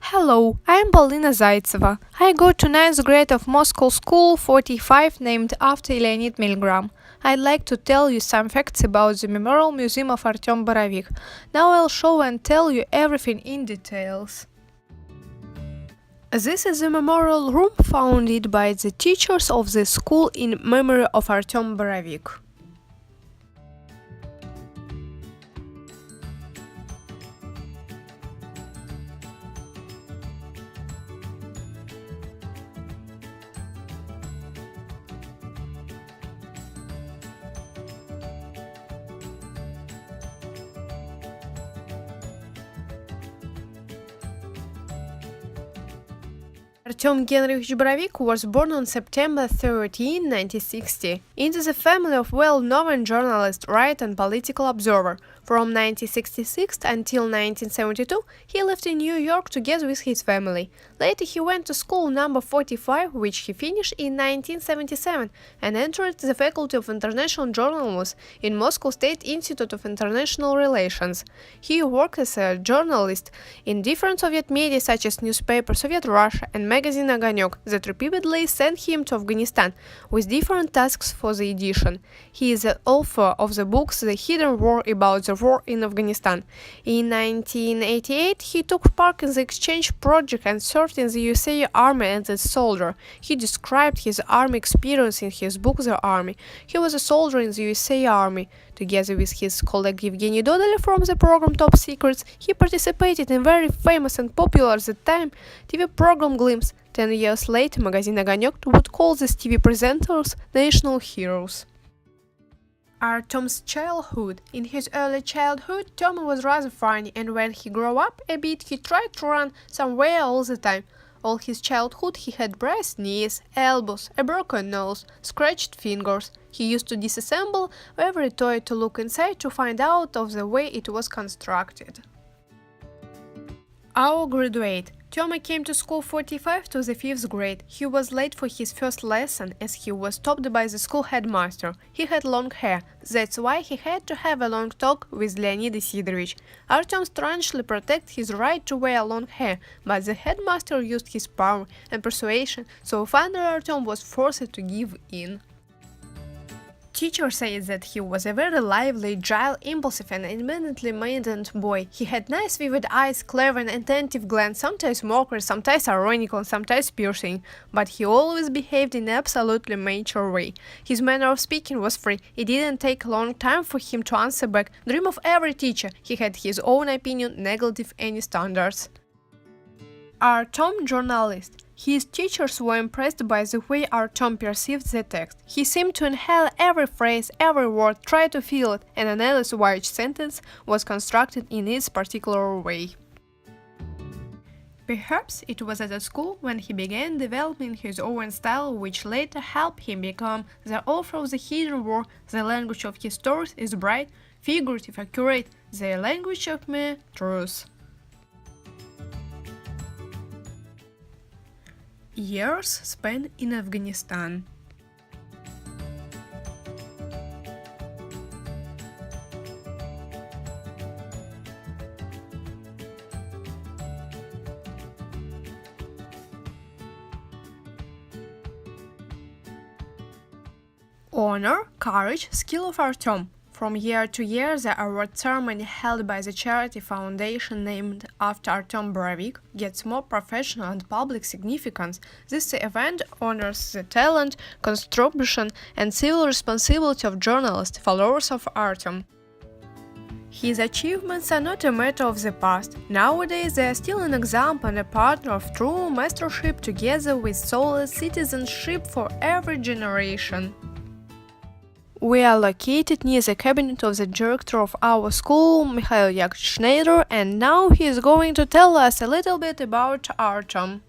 Hello, I'm Polina Zaytseva. I go to ninth grade of Moscow School 45 named after Leonid Milgram. I'd like to tell you some facts about the Memorial Museum of Artyom Borovik. Now I'll show and tell you everything in details. This is the memorial room founded by the teachers of the school in memory of Artyom Borovik. Artyom Genrikhovich Borovik was born on September 13, 1960, into the family of well-known journalist, writer and political observer. From 1966 until 1972, he lived in New York together with his family. Later he went to school number 45, which he finished in 1977, and entered the Faculty of International Journalism in Moscow State Institute of International Relations. He worked as a journalist in different Soviet media such as newspaper Soviet Russia and magazine Ogonyok that repeatedly sent him to Afghanistan with different tasks for the edition. He is the author of the books The Hidden War about the war in Afghanistan. In 1988, he took part in the exchange project and served in the USA Army as a soldier. He described his army experience in his book The Army. He was a soldier in the USA Army. Together with his colleague Evgeny Dodelev from the program Top Secrets, he participated in very famous and popular at the time TV program Glimpse. 10 years later, magazine Ogonyok would call these TV presenters national heroes. Artyom's childhood. In his early childhood, Toma was rather funny, and when he grew up a bit, he tried to run somewhere all the time. All his childhood he had bruised knees, elbows, a broken nose, scratched fingers. He used to disassemble every toy to look inside to find out of the way it was constructed. Our graduate. Toma came to school 45 to the 5th grade. He was late for his first lesson as he was stopped by the school headmaster. He had long hair, that's why he had to have a long talk with Leonid Isidorich. Artyom strangely protected his right to wear long hair, but the headmaster used his power and persuasion, so finally Artyom was forced to give in. Teacher said that he was a very lively, agile, impulsive and eminently maintained boy. He had nice vivid eyes, clever and attentive glance, sometimes mockery, sometimes ironical, sometimes piercing, but he always behaved in an absolutely mature way. His manner of speaking was free. It didn't take a long time for him to answer back. Dream of every teacher. He had his own opinion, negative any standards. Artyom journalist. His teachers were impressed by the way Artyom perceived the text. He seemed to inhale every phrase, every word, try to feel it, and analyze why each sentence was constructed in its particular way. Perhaps it was at the school when he began developing his own style, which later helped him become the author of The Hidden War. The language of his stories is bright, figurative, accurate, the language of mere truth. Years spent in Afghanistan. Honor, courage, skill of Artyom. From year to year, the award ceremony held by the charity foundation named after Artyom Borovik gets more professional and public significance. This event honors the talent, contribution, and civil responsibility of journalists, followers of Artyom. His achievements are not a matter of the past. Nowadays, they are still an example and a partner of true mastership together with solid citizenship for every generation. We are located near the cabinet of the director of our school, Mikhail Yakovlevich Schneider, and now he is going to tell us a little bit about Artyom.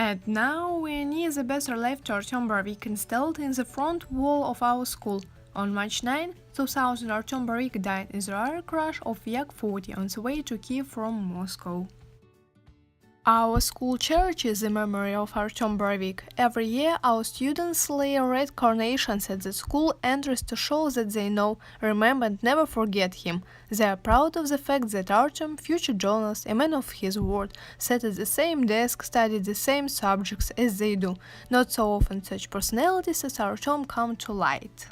And now we're near the bas-relief to Artyom Borovik installed in the front wall of our school. On March 9, 2000, Artyom Borovik died in the air crash of Yak-40 on the way to Kiev from Moscow. Our school cherishes the memory of Artyom Borovik. Every year, our students lay red carnations at the school entrance to show that they know, remember and never forget him. They are proud of the fact that Artyom, future journalist, a man of his word, sat at the same desk, studied the same subjects as they do. Not so often such personalities as Artyom come to light.